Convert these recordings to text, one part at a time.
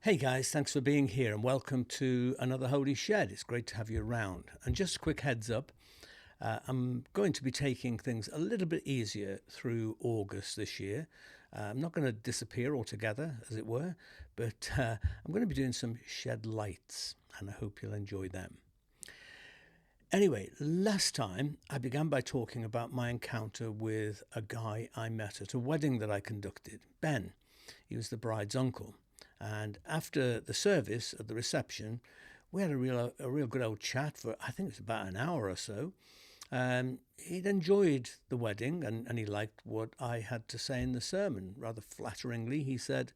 Hey guys, thanks for being here and welcome to another Holy Shed. It's great to have you around. And just a quick heads up, I'm going to be taking things a little bit easier through August this year. I'm not going to disappear altogether, as it were, but I'm going to be doing some shed lights and I hope you'll enjoy them. Anyway, last time I began by talking about my encounter with a guy I met at a wedding that I conducted, Ben. He was the bride's uncle. And after the service at the reception, we had a real good old chat for, I think it was about an hour or so. He'd enjoyed the wedding and he liked what I had to say in the sermon. Rather flatteringly, he said,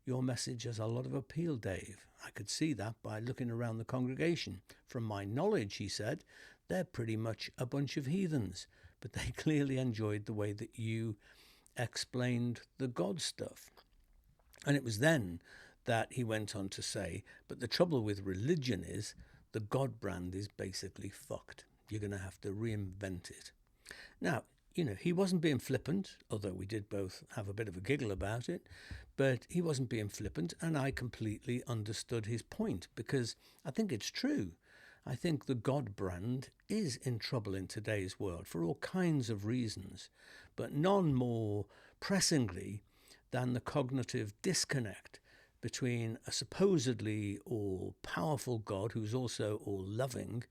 "Your message has a lot of appeal, Dave." I could see that by looking around the congregation. From my knowledge, he said, they're pretty much a bunch of heathens, but they clearly enjoyed the way that you explained the God stuff. And it was then that he went on to say, but the trouble with religion is the God brand is basically fucked. You're going to have to reinvent it. Now, he wasn't being flippant, although we did both have a bit of a giggle about it, but he wasn't being flippant, and I completely understood his point because I think it's true. I think the God brand is in trouble in today's world for all kinds of reasons, but none more pressingly than the cognitive disconnect between a supposedly all-powerful God who's also all-loving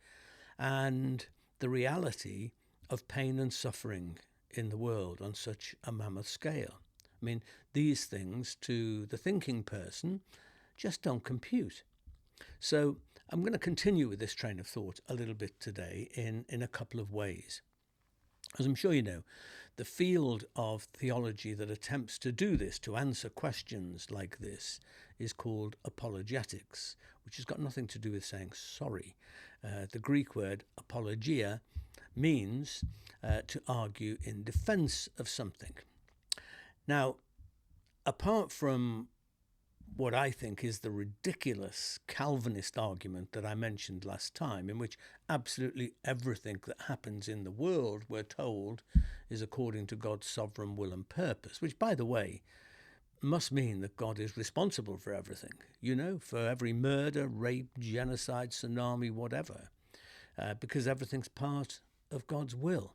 and the reality of pain and suffering in the world on such a mammoth scale. I mean, these things to the thinking person just don't compute. So I'm going to continue with this train of thought a little bit today in a couple of ways. As I'm sure you know, the field of theology that attempts to do this, to answer questions like this, is called apologetics, which has got nothing to do with saying sorry. The Greek word apologia means to argue in defense of something. Now, apart from what I think is the ridiculous Calvinist argument that I mentioned last time, in which absolutely everything that happens in the world, we're told, is according to God's sovereign will and purpose, which, by the way, must mean that God is responsible for everything, for every murder, rape, genocide, tsunami, whatever, because everything's part of God's will.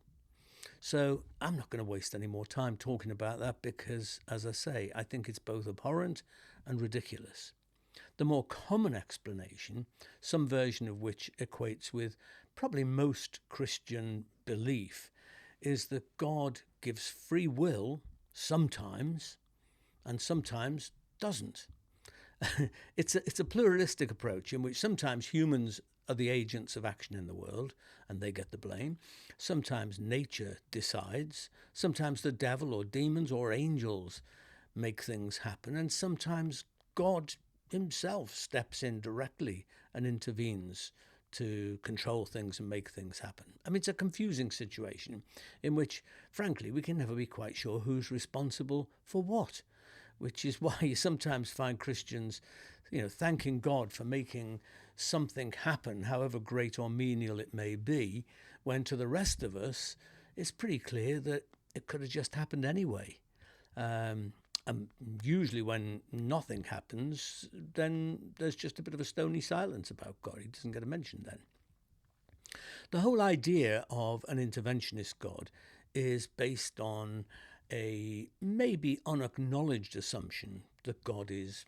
So I'm not going to waste any more time talking about that because, as I say, I think it's both abhorrent and ridiculous. The more common explanation, some version of which equates with probably most Christian belief, is that God gives free will sometimes and sometimes doesn't. It's a pluralistic approach in which sometimes humans are the agents of action in the world and they get the blame. Sometimes nature decides. Sometimes the devil or demons or angels make things happen. And sometimes God himself steps in directly and intervenes to control things and make things happen. I mean, it's a confusing situation in which, frankly, we can never be quite sure who's responsible for what, which is why you sometimes find Christians, thanking God for making something happen, however great or menial it may be, when to the rest of us, it's pretty clear that it could have just happened anyway. And usually when nothing happens, then there's just a bit of a stony silence about God. He doesn't get a mention then. The whole idea of an interventionist God is based on a maybe unacknowledged assumption that God is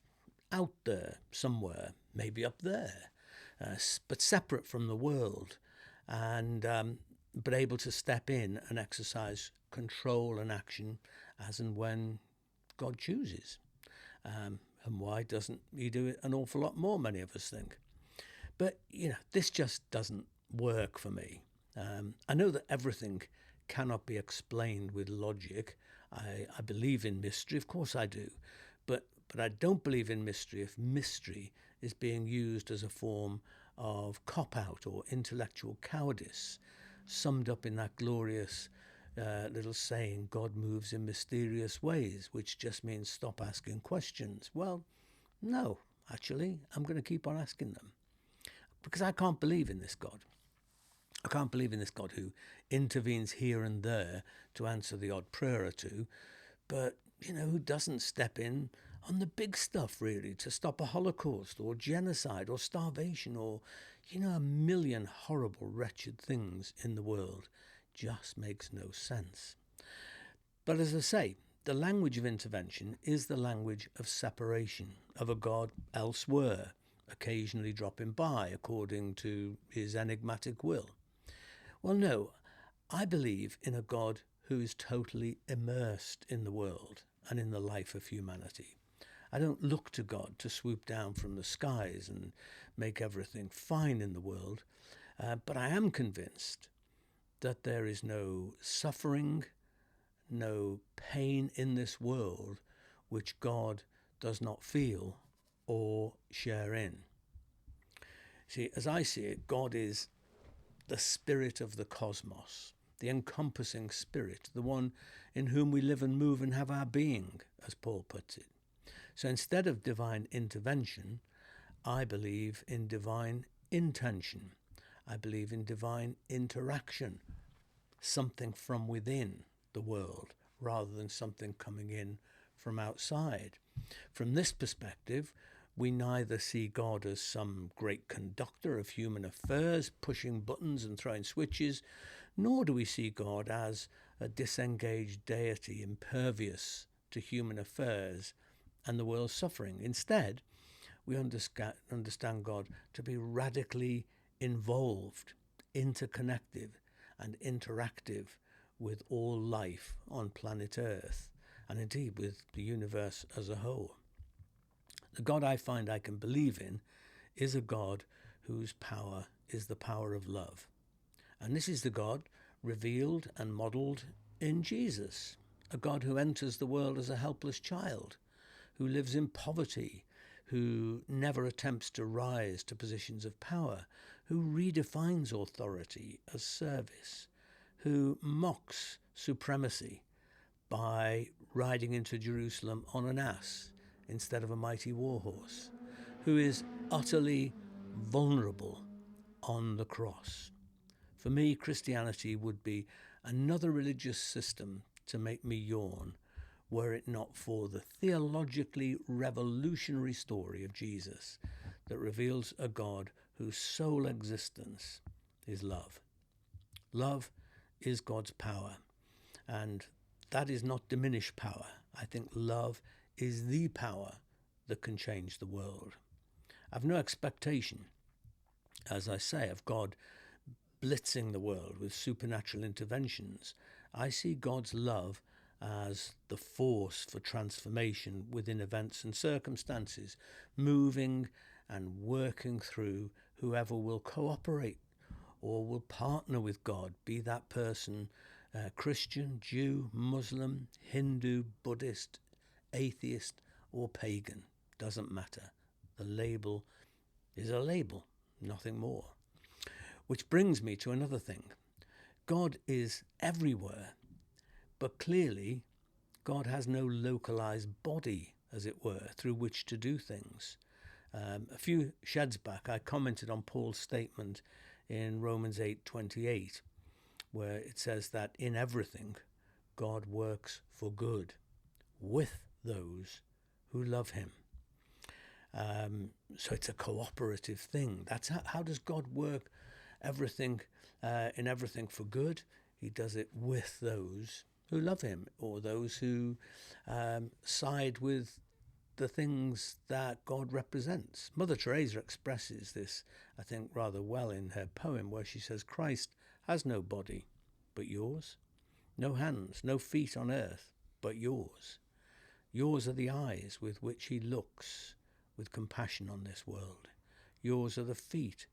out there somewhere, maybe up there, but separate from the world, and but able to step in and exercise control and action as and when God chooses. And why doesn't he do it an awful lot more, many of us think? But, this just doesn't work for me. I know that everything cannot be explained with logic. I believe in mystery, of course I do. But I don't believe in mystery if mystery is being used as a form of cop-out or intellectual cowardice, summed up in that glorious little saying, God moves in mysterious ways, which just means stop asking questions. Well, no, actually, I'm going to keep on asking them because I can't believe in this God. I can't believe in this God who intervenes here and there to answer the odd prayer or two, but, who doesn't step in on the big stuff, really, to stop a Holocaust or genocide or starvation or, a million horrible, wretched things in the world, just makes no sense. But as I say, the language of intervention is the language of separation, of a God elsewhere, occasionally dropping by according to his enigmatic will. Well, no, I believe in a God who is totally immersed in the world and in the life of humanity. I don't look to God to swoop down from the skies and make everything fine in the world, but I am convinced that there is no suffering, no pain in this world which God does not feel or share in. See, as I see it, God is the spirit of the cosmos, the encompassing spirit, the one in whom we live and move and have our being, as Paul puts it. So instead of divine intervention, I believe in divine intention. I believe in divine interaction, something from within the world rather than something coming in from outside. From this perspective, we neither see God as some great conductor of human affairs, pushing buttons and throwing switches, nor do we see God as a disengaged deity impervious to human affairs and the world's suffering. Instead, we understand God to be radically involved, interconnected, and interactive with all life on planet Earth, and indeed with the universe as a whole. The God I find I can believe in is a God whose power is the power of love. And this is the God revealed and modelled in Jesus, a God who enters the world as a helpless child, who lives in poverty, who never attempts to rise to positions of power, who redefines authority as service, who mocks supremacy by riding into Jerusalem on an ass instead of a mighty warhorse, who is utterly vulnerable on the cross. For me, Christianity would be another religious system to make me yawn, were it not for the theologically revolutionary story of Jesus that reveals a God whose sole existence is love. Love is God's power, and that is not diminished power. I think love is the power that can change the world. I've no expectation, as I say, of God blitzing the world with supernatural interventions. I see God's love as the force for transformation within events and circumstances, moving and working through whoever will cooperate or will partner with God, be that person Christian, Jew, Muslim, Hindu, Buddhist, atheist or pagan. Doesn't matter. The label is a label, nothing more. Which brings me to another thing. God is everywhere, but clearly God has no localized body, as it were, through which to do things. A few sheds back, I commented on Paul's statement in Romans 8:28, where it says that in everything God works for good with those who love him. So it's a cooperative thing. That's how does God work everything in everything for good? He does it with those who love him, or those who side with the things that God represents. Mother Teresa expresses this, I think, rather well in her poem, where she says, Christ has no body but yours, no hands, no feet on earth but yours. Yours are the eyes with which he looks with compassion on this world. Yours are the feet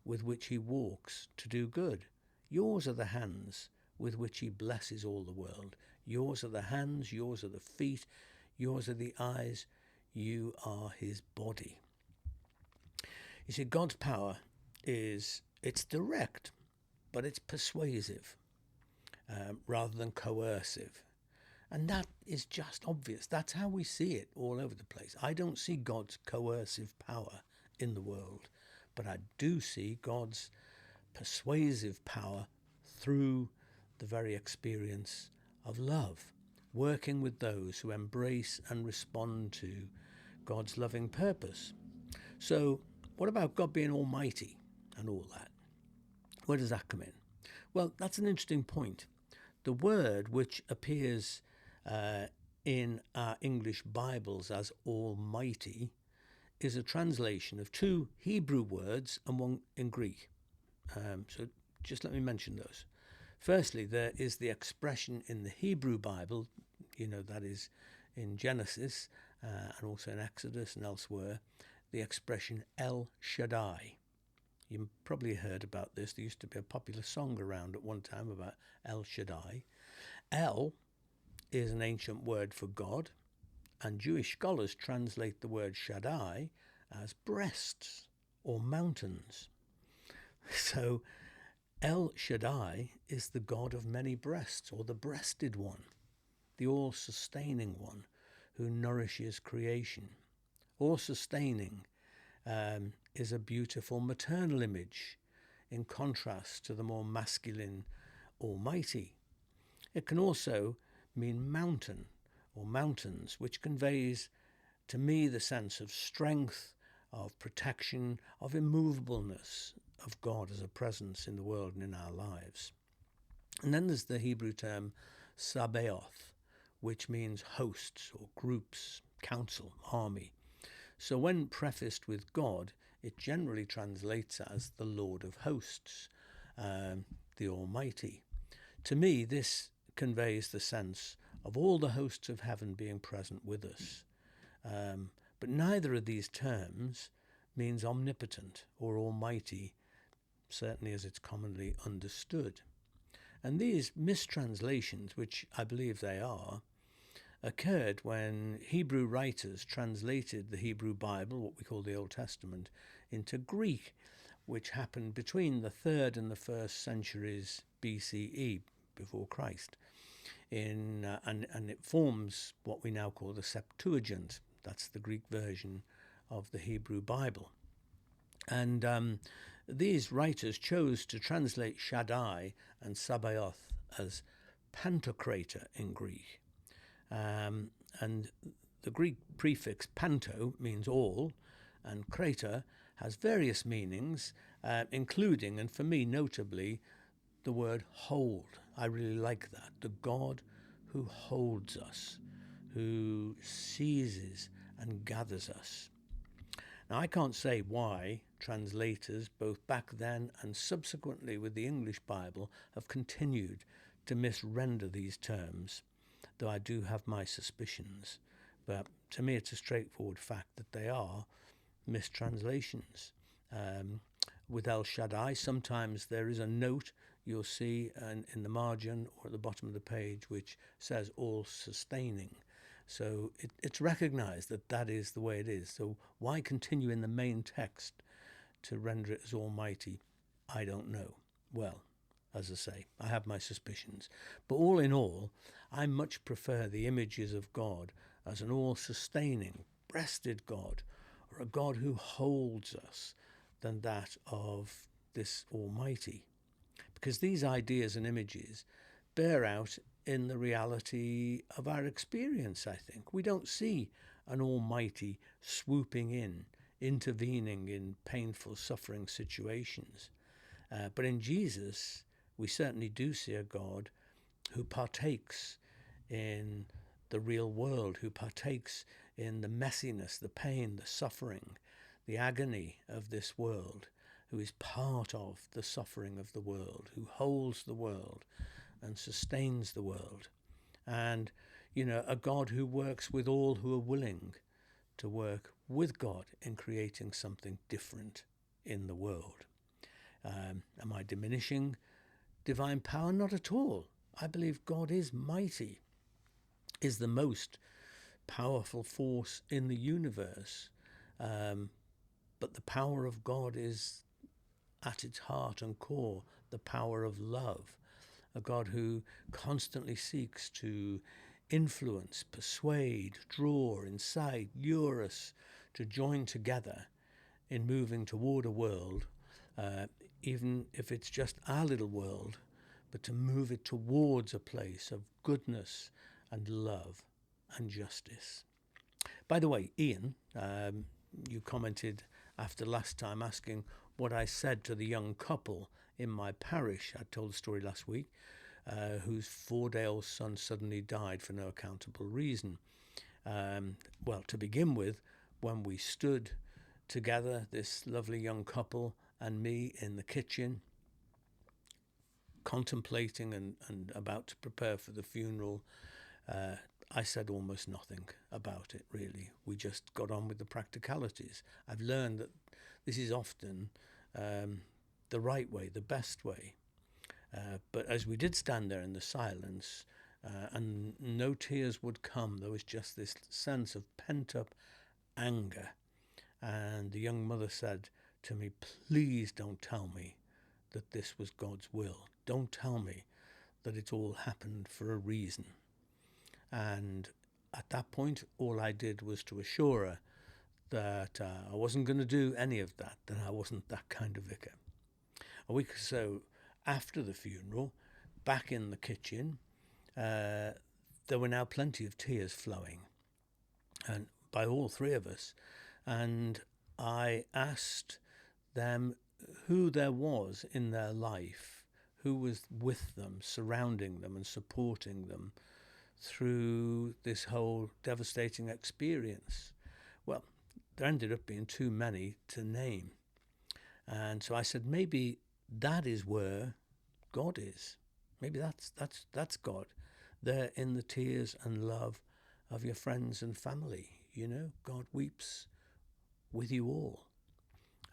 with which he walks to do good. Yours are the hands with which he blesses all the world. Yours are the hands, yours are the feet, yours are the eyes, you are his body. You see, God's power it's direct, but it's persuasive rather than coercive. And that is just obvious. That's how we see it all over the place. I don't see God's coercive power in the world, but I do see God's persuasive power through the very experience of love. working with those who embrace and respond to God's loving purpose. So, what about God being almighty and all that? Where does that come in? Well, that's an interesting point. The word which appears in our English Bibles as almighty is a translation of two Hebrew words and one in Greek. So just let me mention those. Firstly, there is the expression in the Hebrew Bible, that is in Genesis and also in Exodus and elsewhere, the expression El Shaddai. You probably heard about this. There used to be a popular song around at one time about El Shaddai. El is an ancient word for God, and Jewish scholars translate the word Shaddai as breasts or mountains. So El Shaddai is the God of many breasts, or the breasted one, the all-sustaining one who nourishes creation. All-sustaining is a beautiful maternal image in contrast to the more masculine almighty. It can also mean mountain or mountains, which conveys to me the sense of strength, of protection, of immovableness of God as a presence in the world and in our lives. And then there's the Hebrew term Sabaoth, which means hosts or groups, council, army. So when prefaced with God, it generally translates as the Lord of hosts, the Almighty. To me, this conveys the sense of all the hosts of heaven being present with us. But neither of these terms means omnipotent or almighty, certainly as it's commonly understood. And these mistranslations, which I believe they are, occurred when Hebrew writers translated the Hebrew Bible, what we call the Old Testament, into Greek, which happened between the 3rd and the 1st centuries BCE, before Christ. And it forms what we now call the Septuagint. That's the Greek version of the Hebrew Bible. And these writers chose to translate Shaddai and Sabaoth as Pantocrator in Greek. And the Greek prefix panto means all, and crater has various meanings, including, and for me notably, the word hold. I really like that. The God who holds us, who seizes and gathers us. Now, I can't say why translators, both back then and subsequently with the English Bible, have continued to misrender these terms, though I do have my suspicions. But to me, it's a straightforward fact that they are mistranslations. With El Shaddai, sometimes there is a note you'll see in the margin or at the bottom of the page which says all sustaining. So it's recognized that that is the way it is. So why continue in the main text to render it as almighty? I don't know. Well, as I say, I have my suspicions. But all in all, I much prefer the images of God as an all-sustaining, breasted God, or a God who holds us, than that of this Almighty. Because these ideas and images bear out in the reality of our experience, I think. We don't see an Almighty swooping in, intervening in painful, suffering situations. But in Jesus, we certainly do see a God who partakes in the real world, who partakes in the messiness, the pain, the suffering, the agony of this world, who is part of the suffering of the world, who holds the world and sustains the world. And, a God who works with all who are willing to work with God in creating something different in the world. Am I diminishing divine power? Not at all. I believe God is mighty, is the most powerful force in the universe. But the power of God is at its heart and core the power of love, a God who constantly seeks to influence, persuade, draw, incite, lure us to join together in moving toward a world, even if it's just our little world, but to move it towards a place of goodness and love and justice. By the way, Ian, you commented after last time asking what I said to the young couple in my parish. I told the story last week, whose 4-day-old son suddenly died for no accountable reason. Well, to begin with, when we stood together, this lovely young couple and me in the kitchen, contemplating and about to prepare for the funeral, I said almost nothing about it, really. We just got on with the practicalities. I've learned that this is often the right way, the best way. But as we did stand there in the silence, and no tears would come, there was just this sense of pent-up anger. And the young mother said to me, "Please don't tell me that this was God's will. Don't tell me that it all happened for a reason." And at that point, all I did was to assure her that I wasn't going to do any of that, that I wasn't that kind of vicar. A week or so after the funeral, back in the kitchen, there were now plenty of tears flowing, and by all three of us. And I asked them who there was in their life, who was with them, surrounding them and supporting them through this whole devastating experience. Well, there ended up being too many to name. And so I said, maybe that is where God is. Maybe that's God. There in the tears and love of your friends and family. You know, God weeps with you all.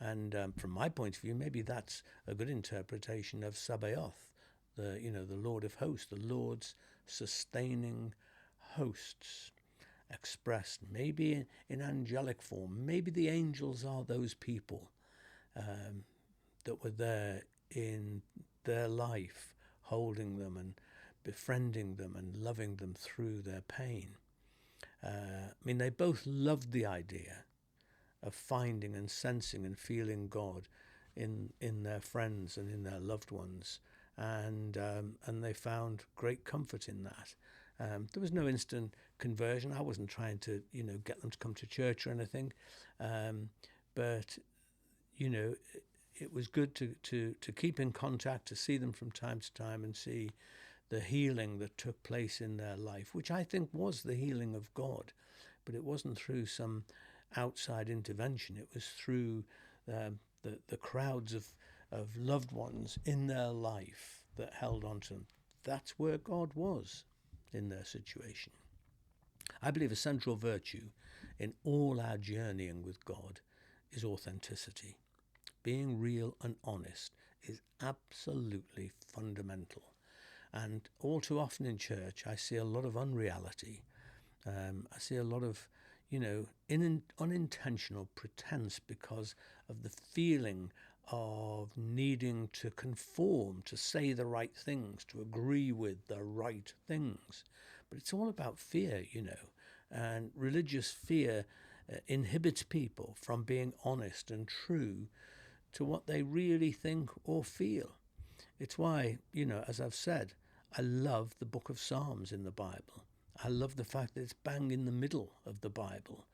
And from my point of view, maybe that's a good interpretation of Sabaoth, the Lord of hosts, the Lord's sustaining hosts, expressed maybe in angelic form. Maybe the angels are those people that were there in their life, holding them and befriending them and loving them through their pain. They both loved the idea of finding and sensing and feeling God in their friends and in their loved ones, and they found great comfort in that. There was no instant conversion. I wasn't trying to get them to come to church or anything, but it was good to keep in contact, to see them from time to time and see the healing that took place in their life, which I think was the healing of God. But it wasn't through some outside intervention. It was through the crowds of loved ones in their life that held on to them. That's where God was in their situation. I believe a central virtue in all our journeying with God is authenticity. Being real and honest is absolutely fundamental. And all too often in church, I see a lot of unreality. I see a lot of, unintentional pretense because of the feeling of needing to conform, to say the right things, to agree with the right things. But it's all about fear, and religious fear inhibits people from being honest and true to what they really think or feel. It's why, as I've said, I love the book of Psalms in the Bible. I love the fact that it's bang in the middle of the Bible.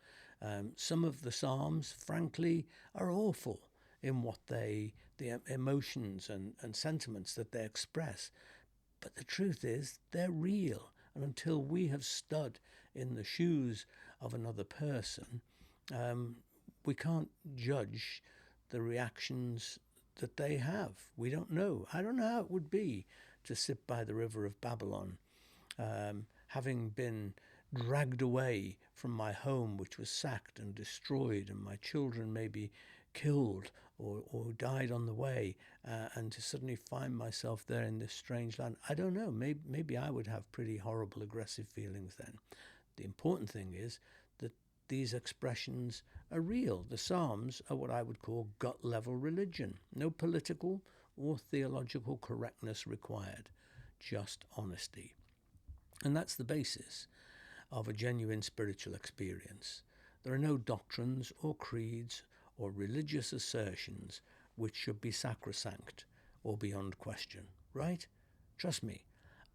Some of the Psalms, frankly, are awful in what the emotions and sentiments that they express. But the truth is, they're real. And until we have stood in the shoes of another person, we can't judge the reactions that they have. We don't know. I don't know how it would be to sit by the river of Babylon, having been dragged away from my home, which was sacked and destroyed, and my children maybe killed or died on the way, and to suddenly find myself there in this strange land. I don't know. Maybe I would have pretty horrible, aggressive feelings then. The important thing is that these expressions are real. The Psalms are what I would call gut-level religion. No political or theological correctness required, just honesty. And that's the basis of a genuine spiritual experience. There are no doctrines or creeds or religious assertions which should be sacrosanct or beyond question, right? Trust me,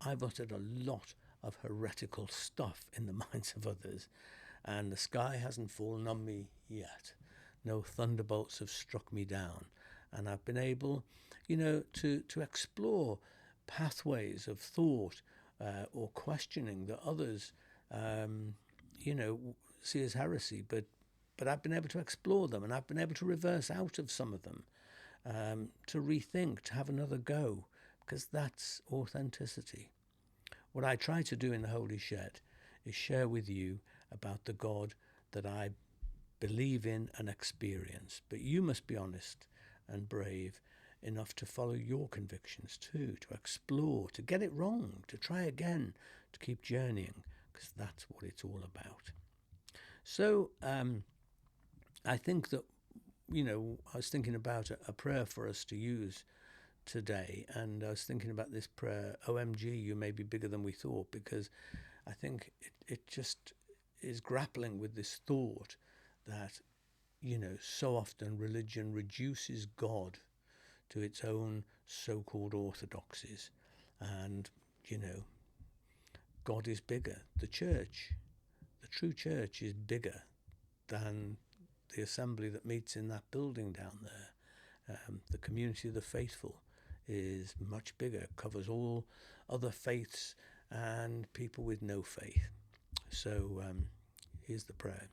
I've uttered a lot of heretical stuff in the minds of others, and the sky hasn't fallen on me yet. No thunderbolts have struck me down, and I've been able, to explore pathways of thought or questioning that others, see as heresy, but I've been able to explore them, and I've been able to reverse out of some of them, to rethink, to have another go, because that's authenticity. What I try to do in the Holy Shed is share with you about the God that I believe in and experience. But you must be honest and brave enough to follow your convictions too, to explore, to get it wrong, to try again, to keep journeying, because that's what it's all about. So I think that, I was thinking about a prayer for us to use today, and I was thinking about this prayer, OMG, you may be bigger than we thought, because I think it just is grappling with this thought that, so often religion reduces God to its own so-called orthodoxies, and, God is bigger. The church, the true church, is bigger than the assembly that meets in that building down there. The community of the faithful is much bigger, covers all other faiths and people with no faith. So here's the prayer.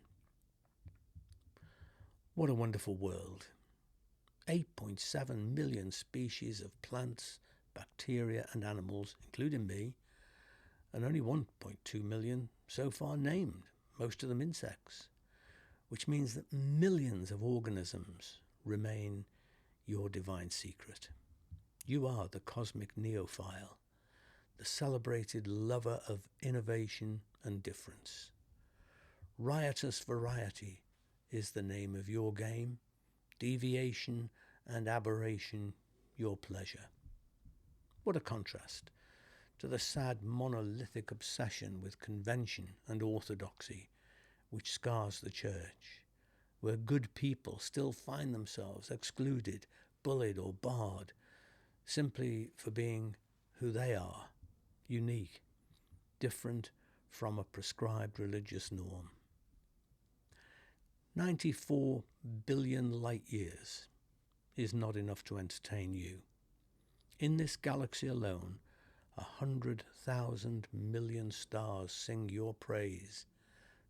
What a wonderful world. 8.7 million species of plants, bacteria and animals, including me, and only 1.2 million so far named, most of them insects, which means that millions of organisms remain your divine secret. You are the cosmic neophile, the celebrated lover of innovation and difference. Riotous variety is the name of your game, deviation and aberration your pleasure. What a contrast to the sad monolithic obsession with convention and orthodoxy which scars the church, where good people still find themselves excluded, bullied or barred, simply for being who they are, unique, different from a prescribed religious norm. 94 billion light years is not enough to entertain you. In this galaxy alone, 100,000 million stars sing your praise.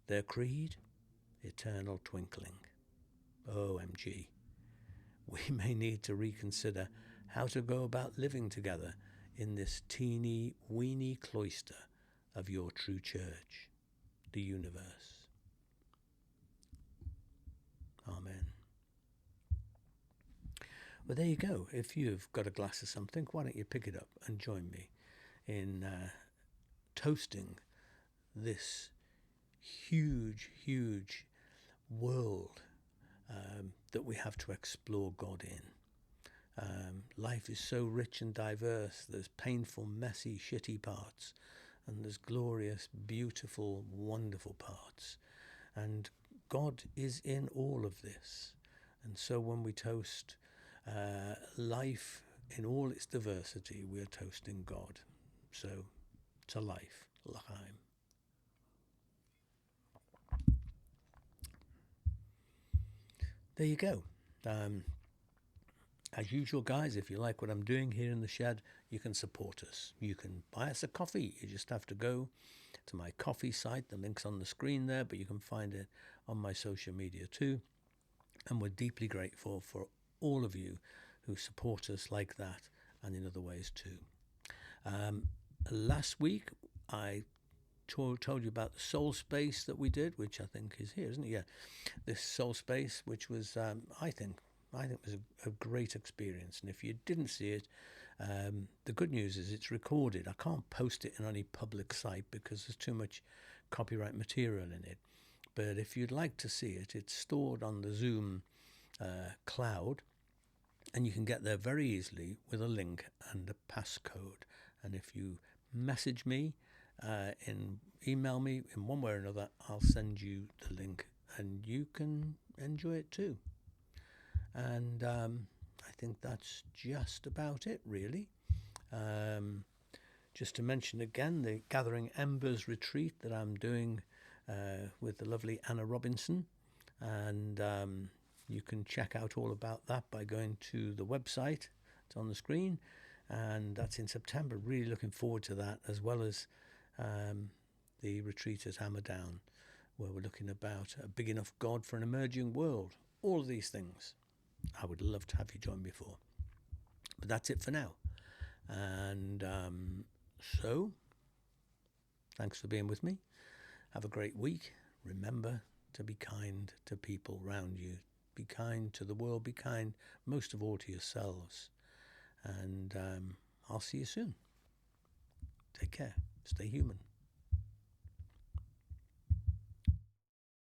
Their creed? Eternal twinkling. OMG. We may need to reconsider how to go about living together in this teeny weeny cloister of your true church, the universe. Amen. Well, there you go. If you've got a glass of something, why don't you pick it up and join me in toasting this huge, huge world that we have to explore God in. Life is so rich and diverse. There's painful, messy, shitty parts, and there's glorious, beautiful, wonderful parts. And God is in all of this. And so when we toast life in all its diversity, we are toasting God. So to life, l'chaim. There you go. As usual, guys, if you like what I'm doing here in the shed, you can support us. You can buy us a coffee. You just have to go to my coffee site. The link's on the screen there, but you can find it on my social media too. And we're deeply grateful for all of you who support us like that and in other ways too. Last week, I told you about the soul space that we did, which I think is here, isn't it? Yeah, this soul space, which was, I think was a great experience. And if you didn't see it, the good news is it's recorded. I can't post it in any public site because there's too much copyright material in it. But if you'd like to see it, it's stored on the Zoom cloud, and you can get there very easily with a link and a passcode. And if you message me, email me in one way or another, I'll send you the link and you can enjoy it too. And I think that's just about it, really. Just to mention again, the Gathering Embers retreat that I'm doing with the lovely Anna Robinson. And you can check out all about that by going to the website. It's on the screen. And that's in September. Really looking forward to that, as well as the retreat at Hammerdown, where we're looking about a big enough God for an emerging world. All of these things I would love to have you join me for. But that's it for now. And so, thanks for being with me. Have a great week. Remember to be kind to people around you. Be kind to the world. Be kind, most of all, to yourselves. And I'll see you soon. Take care. Stay human.